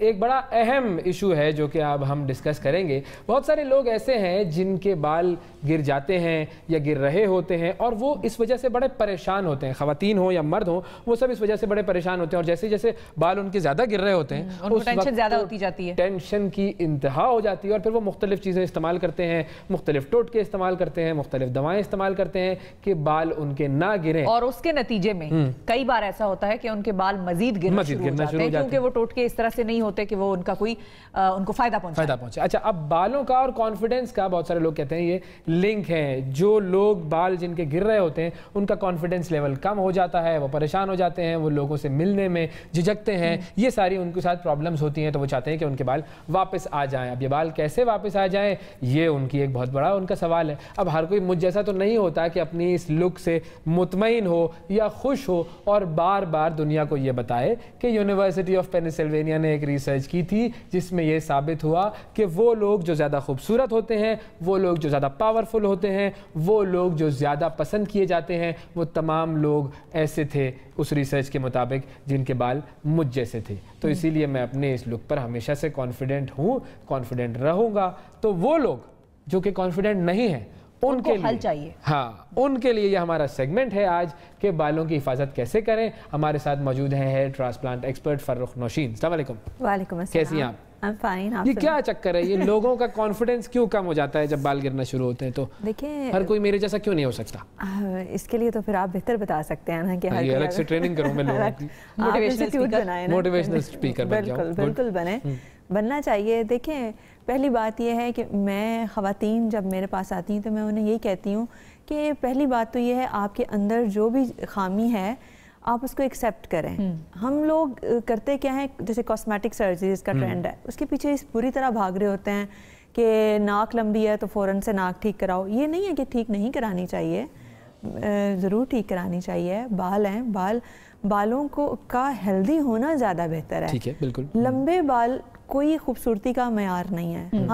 ایک بڑا اہم ایشو ہے جو کہ اب ہم ڈسکس کریں گے. بہت سارے لوگ ایسے ہیں جن کے بال گر جاتے ہیں یا گر رہے ہوتے ہیں اور وہ اس وجہ سے بڑے پریشان ہوتے ہیں. خواتین ہوں یا مرد ہوں, وہ سب اس وجہ سے بڑے پریشان ہوتے ہیں, اور جیسے جیسے بال ان کے زیادہ گر رہے ہوتے ہیں ان کو ٹینشن زیادہ ہوتی جاتی ہے, ٹینشن کی انتہا ہو جاتی ہے, اور پھر وہ مختلف چیزیں استعمال کرتے ہیں, مختلف ٹوٹکے استعمال کرتے ہیں, مختلف دوائیں استعمال کرتے ہیں کہ بال ان کے نہ گریں, اور اس کے نتیجے میں کئی بار ایسا ہوتا ہے کہ ان کے بال مزید گرنا شروع ہو جاتے ہیں, کیونکہ وہ ٹوٹکے اس طرح سے نہیں ہوتے کہ وہ ان کا کوئی ان کو فائدہ پہنچے. اچھا, اب بالوں کا اور کانفیڈنس کا بہت سارے لوگ کہتے ہیں یہ لنک ہے. جو لوگ بال جن کے گر رہے ہوتے ہیں ان کا کانفیڈنس لیول کم ہو جاتا ہے, وہ پریشان ہو جاتے ہیں, وہ لوگوں سے ملنے میں جھجکتے ہیں, یہ ساری ان کے ساتھ پرابلمز ہوتی ہیں, تو وہ چاہتے ہیں کہ ان کے بال واپس آ جائیں. اب یہ بال کیسے واپس آ جائیں, یہ ان کی ایک بہت بڑا ان کا سوال ہے. اب ہر کوئی مجھ جیسا تو نہیں ہوتا کہ اپنی اس لک سے مطمئن ہو یا خوش ہو اور بار بار دنیا کو یہ بتائے کہ یونیورسٹی آف پینسلوینیا نے ایک ریسرچ کی تھی جس میں یہ ثابت ہوا کہ وہ لوگ جو زیادہ خوبصورت ہوتے ہیں, وہ لوگ جو زیادہ پاورفل ہوتے ہیں, وہ لوگ جو زیادہ پسند کیے جاتے ہیں, وہ تمام لوگ ایسے تھے اس ریسرچ کے مطابق جن کے بال مجھ جیسے تھے. تو اسی لیے میں اپنے اس لک پر ہمیشہ سے کانفیڈنٹ ہوں, کانفیڈنٹ رہوں گا. تو وہ لوگ جو کہ کانفیڈنٹ نہیں ہیں ان کے لیے چاہیے, ہاں, ان کے لیے یہ ہمارا سیگمنٹ ہے آج کہ بالوں کی حفاظت کیسے کریں. ہمارے ساتھ موجود ہیں hair transplant expert Farrukh Nausheen. السلام علیکم. وعلیکم السلام. کیسی ہیں آپ؟ فائن. یہ کیا چکر ہے, یہ لوگوں کا کانفیڈنس کیوں کم ہو جاتا ہے جب بال گرنا شروع ہوتے ہیں؟ تو دیکھیں ہر کوئی میرے جیسا کیوں نہیں ہو سکتا؟ اس کے لیے تو پھر آپ بہتر بتا سکتے ہیں نا کہ یہ الگ سے ٹریننگ کروں میں لوگوں کی, موٹیویشنل اسپیکر بن جاؤں. بالکل بننا چاہیے. دیکھیں پہلی بات یہ ہے کہ میں خواتین جب میرے پاس آتی ہیں تو میں انہیں یہی کہتی ہوں کہ پہلی بات تو یہ ہے آپ کے اندر جو بھی خامی ہے آپ اس کو ایکسیپٹ کریں. ہم لوگ کرتے کیا ہیں, جیسے کاسمیٹک سرجریز کا ٹرینڈ ہے, اس کے پیچھے اس پوری طرح بھاگ رہے ہوتے ہیں کہ ناک لمبی ہے تو فوراً سے ناک ٹھیک کراؤ. یہ نہیں ہے کہ ٹھیک نہیں کرانی چاہیے, ضرور ٹھیک کرانی چاہیے. بال ہیں, بالوں کو کا ہیلدی ہونا زیادہ بہتر ہے. ٹھیک ہے, بالکل. لمبے بال کوئی خوبصورتی کا معیار نہیں ہے.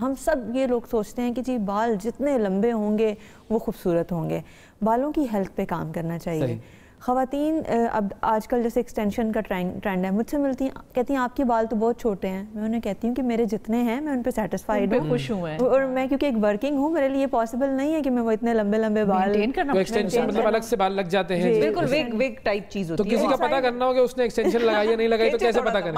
ہم سب یہ لوگ سوچتے ہیں کہ جی بال جتنے لمبے ہوں گے وہ خوبصورت ہوں گے. بالوں کی ہیلتھ پہ کام کرنا چاہیے. خواتین اب آج کل جیسے ایکسٹینشن کا ٹرینڈ ہے, مجھ سے ملتی ہیں, کہتی ہیں آپ کے بال تو بہت چھوٹے ہیں. میں انہیں کہتی ہوں کہ میرے جتنے ہیں میں ان پہ سیٹسفائیڈ ہوں, خوش ہوں, اور میں کیونکہ ایک ورکنگ ہوں, میرے لیے پاسبل نہیں ہے کہ میں وہ اتنے لمبے بال ایکسٹینشن مطلب الگ سے بال لگ جاتے ہیں. بالکل ویگ ٹائپ چیز ہوتی ہے. تو کسی کا پتہ کرنا ہو کہ اس نے ایکسٹینشن لگائی یا نہیں لگائی تو کیسے پتہ کریں؟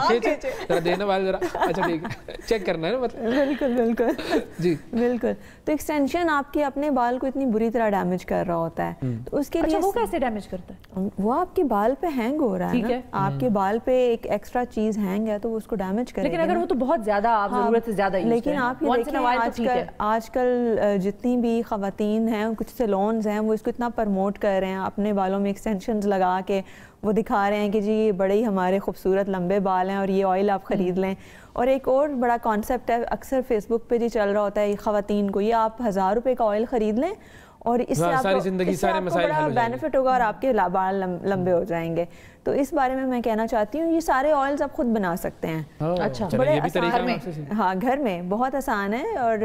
ذرا دینا بال ذرا. اچھا ٹھیک ہے, چیک کرنا ہے نا مطلب. بالکل جی بالکل. تو ایکسٹینشن آپ کے اپنے بال کو اتنی بری طرح ڈیمیج کر رہا ہوتا ہے, تو اس کے لیے وہ کیسے ڈیمیج کرتا ہے؟ وہ آپ کے بال پہ ہینگ ہو رہا ہے نا, آپ کے بال پہ ایک ایکسٹرا چیز ہینگ ہے تو وہ اس کو ڈیمیج کرے گا. لیکن اگر وہ تو بہت زیادہ آپ ضرورت سے زیادہ یوز لیکن آپ یہ دیکھیں آج کل جتنی بھی خواتین ہیں, کچھ سیلونز ہیں, وہ اس کو اتنا پرموٹ کر رہے ہیں, اپنے بالوں میں ایکسٹینشنز لگا کے وہ دکھا رہے ہیں کہ جی بڑے ہی ہمارے خوبصورت لمبے بال ہیں اور یہ آئل آپ خرید لیں. اور ایک اور بڑا کانسیپٹ ہے, اکثر فیس بک پہ جی چل رہا ہوتا ہے خواتین کو, یہ آپ 1000 روپے کا آئل خرید لیں اور اس سے آپ کو بڑا بینیفٹ ہوگا اور آپ کے بال لمبے ہو جائیں گے. تو اس بارے میں کہنا چاہتی ہوں یہ سارے آئلز آپ خود بنا سکتے ہیں. اچھا, بڑے آسان ہے, ہاں گھر میں بہت آسان ہے اور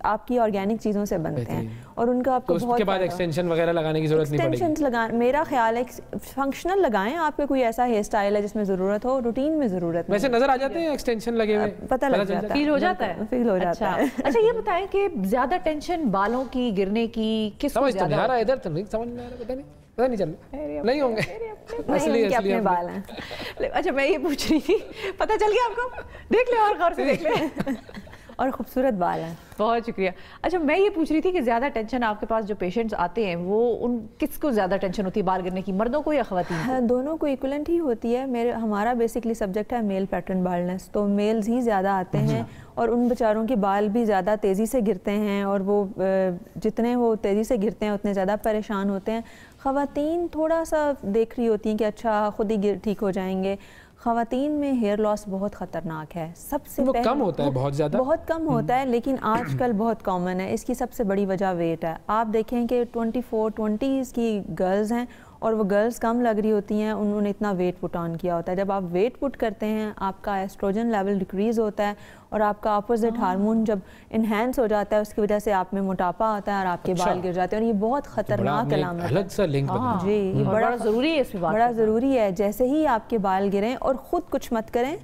آپ کی آرگینک چیزوں سے بنتے ہیں اور ان کا آپ کو بہت. اس کے بعد ایکسٹینشن وغیرہ لگانے کی ضرورت نہیں پڑے گی. میرا خیال ہے فنکشنل لگائیں. آپ کے کوئی ایسا ہیئر اسٹائل ہے جس میں ضرورت ہو, روٹین میں ضرورت ویسے نظر آ جاتے ہیں ایکسٹینشن لگے ہوئے, پتہ لگ جاتا ہے, فیل ہو جاتا ہے, فیل ہو جاتا ہے. اچھا یہ بتائیں کہ زیادہ ٹینشن بالوں کی گرنے کی کس کو زیادہ؟ سمجھ تو آ رہا ہے, ادھر تو نہیں سمجھ میں آ رہا, پتہ نہیں چل رہا, نہیں ہوں گے اصلی بال ہیں. اچھا میں یہ پوچھ رہی تھی, پتہ چل گیا آپ کو, دیکھ لیں اور غور سے دیکھ لیں. اور خوبصورت بال ہیں. بہت شکریہ. اچھا میں یہ پوچھ رہی تھی کہ زیادہ ٹینشن آپ کے پاس جو پیشنٹس آتے ہیں وہ ان کس کو زیادہ ٹینشن ہوتی ہے بال گرنے کی, مردوں کو یا خواتین کو؟ دونوں کو ایکولنٹ ہی ہوتی ہے. ہمارا بیسکلی سبجیکٹ ہے میل پیٹرن بالنس, تو میلز ہی زیادہ آتے ہیں اور ان بیچاروں کے بال بھی زیادہ تیزی سے گرتے ہیں اور وہ جتنے وہ تیزی سے گرتے ہیں اتنے زیادہ پریشان ہوتے ہیں. خواتین تھوڑا سا دیکھ رہی ہوتی ہیں کہ اچھا خود ہی ٹھیک ہو جائیں گے. خواتین میں ہیئر لاس بہت خطرناک ہے. سب سے وہ کم ہوتا ہے, بہت زیادہ بہت کم ہوتا ہے, لیکن آج کل بہت کامن ہے. اس کی سب سے بڑی وجہ ویٹ ہے. آپ دیکھیں کہ 24-20 کی گرلز ہیں اور وہ گرلز کم لگ رہی ہوتی ہیں, انہوں نے اتنا ویٹ پٹ آن کیا ہوتا ہے. جب آپ ویٹ پٹ کرتے ہیں آپ کا ایسٹروجن لیول ڈیکریز ہوتا ہے اور آپ کا اپوزٹ ہارمون جب انہینس ہو جاتا ہے اس کی وجہ سے آپ میں موٹاپا آتا ہے اور آپ کے بال گر جاتے ہیں, اور یہ بہت خطرناک علامت ہے. جی یہ بڑا ضروری ہے, بڑا ضروری ہے. جیسے ہی آپ کے بال گریں, اور خود کچھ مت کریں,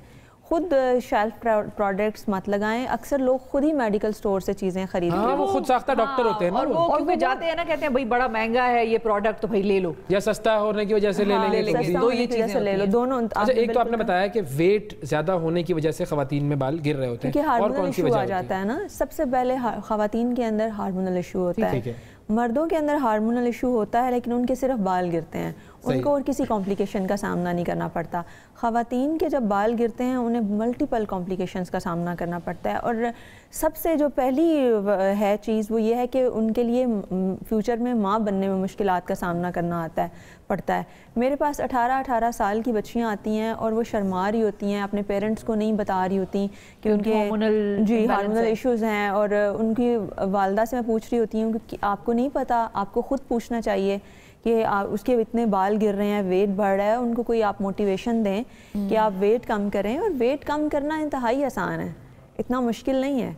خود شیلف پروڈکٹس مت لگائیں. اکثر لوگ خود ہی میڈیکل سٹور سے چیزیں خریدتے ہیں, وہ خود ساختہ ڈاکٹر ہوتے ہیں نا, اور وہ کیونکہ جاتے ہیں نا کہتے ہیں بھائی بڑا مہنگا ہے یہ پروڈکٹ تو بھائی لے لو, یا سستا ہونے کی وجہ سے لے لیں گے, دو یہ چیزیں لے لو دونوں. اچھا ایک تو آپ نے بتایا کہ ویٹ زیادہ ہونے کی وجہ سے خواتین میں بال گر رہے ہوتے ہیں, اور کون سی وجہ آ جاتا ہے نا. سب سے پہلے خواتین کے اندر ہارمونل ایشو ہوتا ہے, مردوں کے اندر ہارمونل ایشو ہوتا ہے لیکن ان کے صرف بال گرتے ہیں, ان کو اور کسی کمپلیکیشن کا سامنا نہیں کرنا پڑتا. خواتین کے جب بال گرتے ہیں انہیں ملٹیپل کمپلیکیشنز کا سامنا کرنا پڑتا ہے, اور سب سے جو پہلی ہے چیز وہ یہ ہے کہ ان کے لیے فیوچر میں ماں بننے میں مشکلات کا سامنا کرنا پڑتا ہے. میرے پاس 18 سال کی بچیاں آتی ہیں اور وہ شرما رہی ہوتی ہیں, اپنے پیرنٹس کو نہیں بتا رہی ہوتی کہ ان کے ہارمونل ایشوز ہیں, اور ان کی والدہ سے میں پوچھ رہی ہوتی ہوں کہ آپ کو نہیں پتا, آپ کو خود پوچھنا چاہیے کہ اس کے اتنے بال گر رہے ہیں, ویٹ بڑھ رہا ہے, ان کو کوئی آپ موٹیویشن دیں کہ آپ ویٹ کم کریں. اور ویٹ کم کرنا انتہائی آسان ہے, اتنا مشکل نہیں ہے,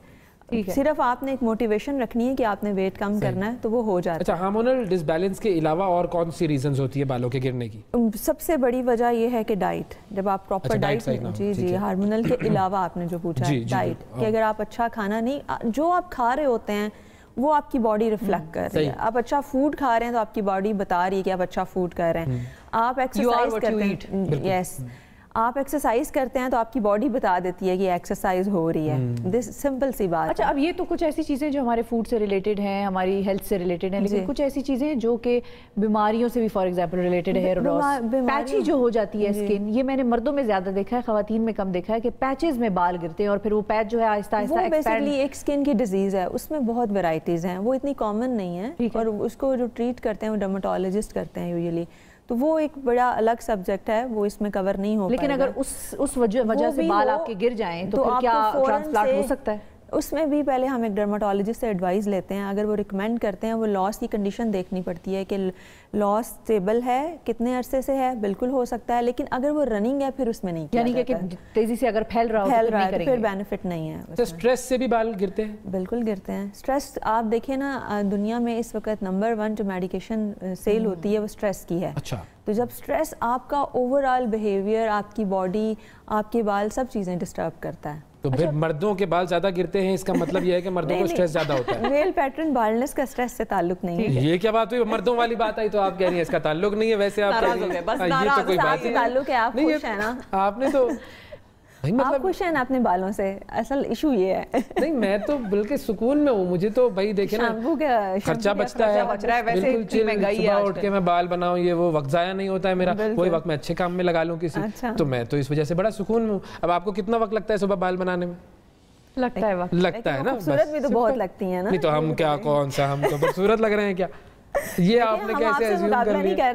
صرف آپ نے ایک موٹیویشن رکھنی ہے کہ آپ نے ویٹ کم کرنا ہے تو وہ ہو جاتا ہے. اچھا ہارمونل ڈس بیلنس کے علاوہ اور کون سی ریزنز ہوتی ہے بالوں کے گرنے کی؟ سب سے بڑی وجہ یہ ہے کہ ڈائٹ, جب آپ پراپر ڈائٹ, جی ہارمونل کے علاوہ آپ نے جو پوچھا ہے ڈائٹ, کہ اگر آپ اچھا کھانا نہیں, جو آپ کھا رہے ہوتے ہیں وہ آپ کی باڈی ریفلیکٹ کر رہی ہے. آپ اچھا فوڈ کھا رہے ہیں تو آپ کی باڈی بتا رہی ہے کہ آپ اچھا فوڈ کر رہے ہیں. آپ ایکسرسائز کرتے ہیں, یس آپ ایکسرسائز کرتے ہیں تو آپ کی باڈی بتا دیتی ہے کہ ایکسرسائز ہو رہی ہے. دس سمپل سی بات. اچھا اب یہ تو کچھ ایسی چیزیں جو ہمارے فوڈ سے ریلیٹڈ ہیں, ہماری ہیلتھ سے ریلیٹڈ ہیں, لیکن کچھ ایسی چیزیں جو کہ بیماریوں سے بھی فار ایگزامپل ریلیٹڈ ہے. ہیئر لاس, پیچی جو ہو جاتی ہے اسکن, یہ میں نے مردوں میں زیادہ دیکھا ہے, خواتین میں کم دیکھا ہے کہ پیچز میں بال گرتے ہیں اور پھر وہ پیچ جو ہے آہستہ آہستہ وہ بیسیکلی ایک اسکن کی ڈیزیز ہے, اس میں بہت ویرائٹیز ہیں, وہ اتنی کامن نہیں ہے, اور اس کو جو ٹریٹ کرتے ہیں وہ ڈرماٹولوجسٹ کرتے ہیں یوزلی, تو وہ ایک بڑا الگ سبجیکٹ ہے, وہ اس میں کور نہیں ہو پائے گا. لیکن اگر اس وجہ سے بال آپ کے گر جائیں تو پھر کیا ٹرانسپلانٹ ہو سکتا ہے؟ اس میں بھی پہلے ہم ایک ڈرماٹولوجسٹ سے ایڈوائز لیتے ہیں. اگر وہ ریکمینڈ کرتے ہیں, وہ لاس کی کنڈیشن دیکھنی پڑتی ہے کہ لاس اسٹیبل ہے, کتنے عرصے سے ہے, بالکل ہو سکتا ہے, لیکن اگر وہ رننگ ہے پھر اس میں نہیں کیا جاتا. یعنی کہ تیزی سے اگر پھیل رہا ہے پھر بینیفٹ نہیں ہے. تو اسٹریس سے بھی بال گرتے ہیں؟ بالکل گرتے ہیں. اسٹریس آپ دیکھیں نا, دنیا میں اس وقت نمبر 1 جو میڈیکیشن سیل ہوتی ہے وہ اسٹریس کی ہے. اچھا, تو جب اسٹریس آپ کا اوور آل بیہیویئر, آپ کی باڈی, آپ کے بال, سب چیزیں ڈسٹرب کرتا ہے. تو پھر مردوں کے بال زیادہ گرتے ہیں, اس کا مطلب یہ ہے کہ مردوں کو سٹریس زیادہ ہوتا ہے. میل پیٹرن بالنس کا سٹریس سے تعلق نہیں ہے. یہ کیا بات ہوئی, مردوں والی بات آئی تو آپ کہہ رہی ہیں اس کا تعلق نہیں ہے. ویسے آپ کہہ رہی ہیں یہ تو کوئی بات نہیں, تعلق ہے, آپ خوش ہیں نا, آپ نے تو آپ خوش ہیں نا اپنے بالوں سے. اصل ایشو یہ ہے. نہیں میں تو بالکل سکون میں ہوں, مجھے تو بھائی دیکھیں نا خرچہ بچتا ہے, بالکل چل, صبح اٹھ کے میں بال بناؤں, یہ وہ وقت ضائع نہیں ہوتا ہے میرا, وہی وقت میں اچھے کام میں لگا لوں کسی, تو میں تو اس وجہ سے بڑا سکون میں ہوں. اب آپ کو کتنا وقت لگتا ہے صبح بال بنانے میں؟ لگتا ہے وقت, لگتا ہے نا, خوبصورت بھی تو بہت لگتی ہیں نا. نہیں تو ہم کیا, کون سا ہم تو خوبصورت لگ رہے ہیں کیا, یہ آپ نے کیسے ایزیوم کر لیا؟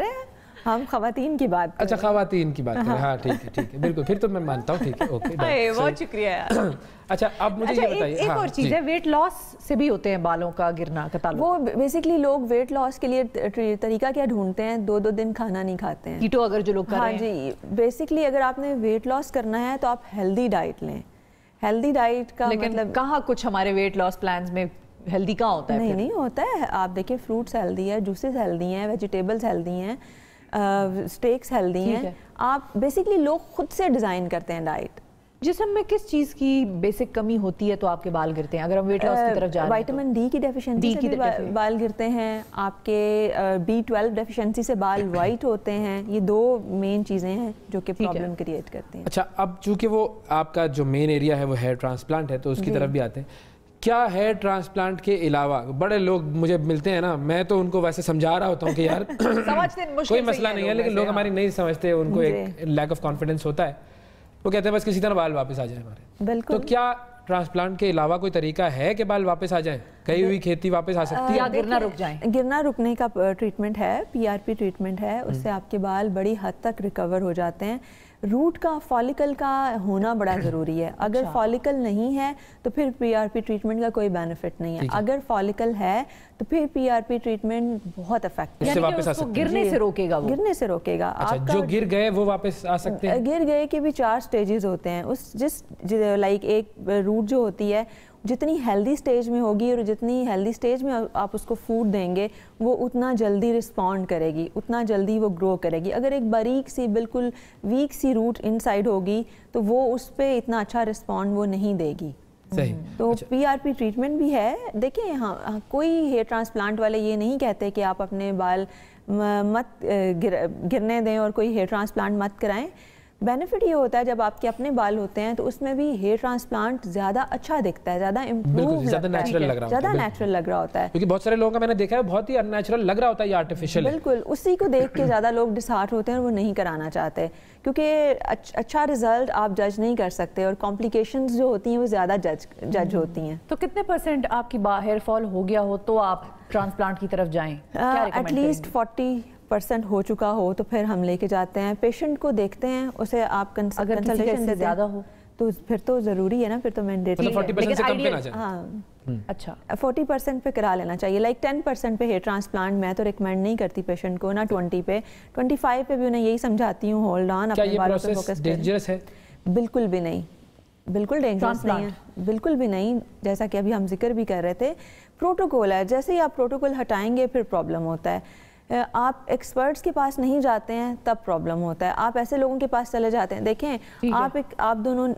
ہم خواتین کی بات اچھا خواتین کی بات کریں, ہاں ٹھیک ہے ٹھیک ہے, بالکل پھر تو میں مانتا ہوں, ٹھیک ہے اوکے, بہت شکریہ یار. اچھا اب مجھے یہ بتائیے, ایک اور چیز ہے, ویٹ لاس سے بھی ہوتے ہیں بالوں کا گرنا کا تعلق. وہ بیسیکلی لوگ ویٹ لاس کے لیے طریقہ کیا ڈھونڈتے ہیں, 2 دن کھانا نہیں کھاتے ہیں. کیٹو اگر جو لوگ کر رہے ہیں, ہاں جی, بیسیکلی اگر آپ نے ویٹ لاس کرنا ہے تو آپ ہیلدی ڈائٹ لیں. ہیلدی ڈائٹ کا مطلب کہاں کچھ ہمارے ویٹ لاس پلانز میں ہیلدی کہاں ہوتا ہے؟ نہیں ہوتا ہے. آپ دیکھیں فروٹس ہیلدی ہے, جوسز ہیلدی ہیں, ویجیٹیبلز ہیلدی ہیں, اسٹیکس ہیلدی ہیں. آپ بیسکلی لوگ خود سے ڈیزائن کرتے ہیں ڈائٹ. جسم میں کس چیز کی بیسک کمی ہوتی ہے تو آپ کے بال گرتے ہیں اگر ہم ویٹ لاس کی طرف جا رہے ہیں؟ وائٹامن ڈی کی ڈیفیشنسی سے بال گرتے ہیں, آپ کے B12 ڈیفیشنسی سے بال وائٹ ہوتے ہیں. یہ 2 مین چیزیں ہیں جو کہ پرابلم کریٹ کرتے ہیں. اچھا اب چونکہ وہ آپ کا جو مین ایریا ہے وہ ہیئر ٹرانسپلانٹ ہے, تو اس کی طرف بھی آتے ہیں. کیا ہیئر ٹرانسپلانٹ کے علاوہ بڑے لوگ مجھے ملتے ہیں نا, میں تو ان کو ویسے سمجھا رہا ہوتا ہوں کہ یار کوئی مسئلہ نہیں ہے, لیکن لوگ ہماری نہیں سمجھتے, ان کو ایک لیک آف کانفیڈنس ہوتا ہے, وہ کہتے ہیں بس کسی طرح بال واپس آ جائیں ہمارے. بالکل. تو کیا ٹرانسپلانٹ کے علاوہ کوئی طریقہ ہے کہ بال واپس آ جائیں, کئی ہوئی کھیتی واپس آ سکتی ہے, یا گرنا رک جائیں؟ گرنا رکنے کا ٹریٹمنٹ ہے, PRP ٹریٹمنٹ ہے, اس سے آپ کے بال بڑی حد تک ریکور ہو جاتے ہیں. روٹ کا فالیکل کا ہونا بڑا ضروری ہے. اگر فالیکل نہیں ہے تو پھر پی آر پی ٹریٹمنٹ کا کوئی بینیفٹ نہیں ہے. اگر فالیکل ہے تو پھر پی آر پی ٹریٹمنٹ بہت افیکٹو ہے. گرنے سے روکے گا, گرنے سے روکے گا. جو گر گئے وہ واپس آ سکتے ہیں. گر گئے کے بھی 4 سٹیجز ہوتے ہیں. جس لائک ایک روٹ جو ہوتی ہے جتنی ہیلدی سٹیج میں ہوگی اور جتنی ہیلدی سٹیج میں آپ اس کو فوڈ دیں گے وہ اتنا جلدی رسپونڈ کرے گی, اتنا جلدی وہ گرو کرے گی. اگر ایک باریک سی بالکل ویک سی روٹ ان سائڈ ہوگی تو وہ اس پہ اتنا اچھا رسپونڈ وہ نہیں دے گی. تو پی آر پی ٹریٹمنٹ بھی ہے. دیکھیں ہاں کوئی ہیئر ٹرانسپلانٹ والے یہ نہیں کہتے کہ آپ اپنے بال مت گرنے دیں اور کوئی ہیئر ٹرانسپلانٹ مت کرائیں. بینیفٹ یہ ہوتا ہے جب آپ کے اپنے بال ہوتے ہیں تو اس میں بھی ہیئر ٹرانسپلانٹ زیادہ اچھا دکھتا ہے, زیادہ امپروو زیادہ نیچرل لگ رہا ہوتا ہے. کیونکہ بہت سارے لوگوں کا میں نے دیکھا ہے بہت ہی ان نیچرل لگ رہا ہوتا ہے, یہ آرٹیفیشل ہے. بالکل اسی کو دیکھ کے زیادہ لوگ ڈسہارٹ ہوتے ہیں اور وہ نہیں کرانا چاہتے کیونکہ اچھا رزلٹ آپ جج نہیں کر سکتے اور کمپلیکیشنز جو ہوتی ہیں وہ زیادہ جج ہوتی ہیں. تو کتنے % آپ کی ہیئر فال ہو گیا ہو تو آپ ٹرانسپلانٹ کی طرف جائیں؟ ایٹ لیسٹ 40% ہو چکا ہو تو پھر ہم لے کے جاتے ہیں, پیشنٹ کو دیکھتے ہیں, اسے آپ کنسلٹیشن سے زیادہ ہو تو پھر تو ضروری ہے نا, پھر تو مینڈیٹری ہے. 40% سے کم پہ نہ جائیں. ہاں اچھا 40% پہ کرا لینا چاہیے. لائک 10% پہ ہیئر ٹرانسپلانٹ میں تو ریکمینڈ نہیں کرتی پیشنٹ کو, نہ 20 پہ. 25 پہ بھی انہیں یہی سمجھاتی ہوں ہولڈ آن, اپنے بالوں پہ فوکس کریں. ڈینجرس ہے؟ بالکل بھی نہیں, بالکل ڈینجرس نہیں ہے, بالکل بھی نہیں. جیسا کہ ابھی ہم ذکر بھی کر رہے تھے, پروٹوکول ہے, جیسے ہی آپ پروٹوکول ہٹائیں گے پھر پرابلم ہوتا ہے. آپ ایکسپرٹس کے پاس نہیں جاتے ہیں تب پرابلم ہوتا ہے, آپ ایسے لوگوں کے پاس چلے جاتے ہیں. دیکھیں آپ دونوں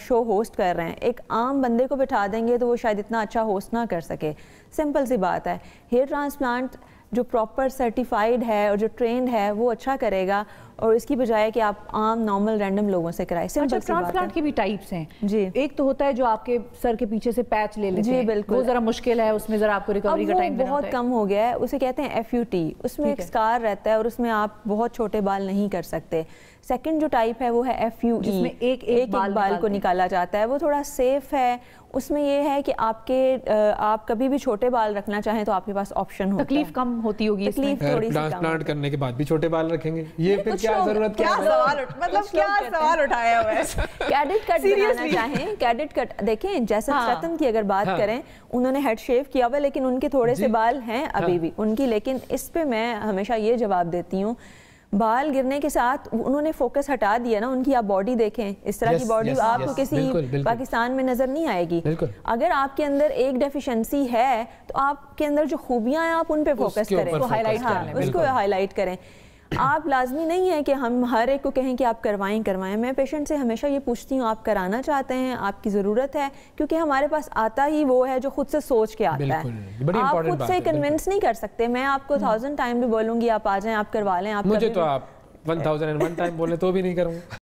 شو ہوسٹ کر رہے ہیں, ایک عام بندے کو بٹھا دیں گے تو وہ شاید اتنا اچھا ہوسٹ نہ کر سکے. سمپل سی بات ہے. ہیئر ٹرانسپلانٹ جو پراپر سرٹیفائڈ ہے اور جو ٹرینڈ ہے وہ اچھا کرے گا, اور اس کی بجائے کہ آپ عام نارمل رینڈم لوگوں سے کرائیں. اچھا ٹرانسپلانٹ کی بھی ٹائپس ہیں جی. ایک تو ہوتا ہے جو آپ کے سر کے پیچھے سے پیچ لے لیتے ہیں, بالکل وہ ذرا مشکل ہے, اس میں ذرا آپ کو ریکوری کا ٹائم دینا ہوتا ہے. بہت کم ہو گیا ہے, اسے کہتے ہیں FUT. اس میں ایک اسکار رہتا ہے اور اس میں آپ بہت چھوٹے بال نہیں کر سکتے. سیکنڈ جو ٹائپ ہے وہ ہے FUE, جس میں ایک بال کو نکالا جاتا ہے. وہ تھوڑا سیف ہے. اس میں یہ ہے کہ آپ کبھی بھی چھوٹے بال رکھنا چاہیں تو آپ کے پاس آپشن ہوتا ہے. تکلیف کم ہوتی ہوگی, تکلیف تھوڑی سی کم. ٹرانسپلانٹ کرنے کے بعد بھی چھوٹے بال رکھیں گے, یہ پھر کیا ضرورت, کیا سوال اٹھایا ہوا ہے. کیڈٹ کٹ بنانا چاہیں, کیڈٹ کٹ دیکھیں جیسے رتن کی اگر بات کریں, انہوں نے ہیڈ شیو کیا ہوا لیکن ان کے تھوڑے سے بال ہیں ابھی بھی ان کی. لیکن اس پہ میں ہمیشہ یہ جواب دیتی ہوں, بال گرنے کے ساتھ انہوں نے فوکس ہٹا دیا نا ان کی. آپ باڈی دیکھیں, اس طرح کی باڈی آپ کو کسی پاکستان میں نظر نہیں آئے گی. اگر آپ کے اندر ایک ڈیفیشنسی ہے تو آپ کے اندر جو خوبیاں ہیں آپ ان پہ فوکس کریں, اس کو ہائی لائٹ کریں. آپ لازمی نہیں ہے کہ ہم ہر ایک کو کہیں کہ آپ کروائیں. میں پیشنٹ سے ہمیشہ یہ پوچھتی ہوں, آپ کرانا چاہتے ہیں, آپ کی ضرورت ہے, کیونکہ ہمارے پاس آتا ہی وہ ہے جو خود سے سوچ کے آتا ہے. آپ خود سے کنونس نہیں کر سکتے. میں آپ کو 1000 ٹائم بھی بولوں گی آپ آ جائیں, آپ کروا لیں. مجھے تو آپ 1001 ٹائم بولیں تو بھی نہیں کروں.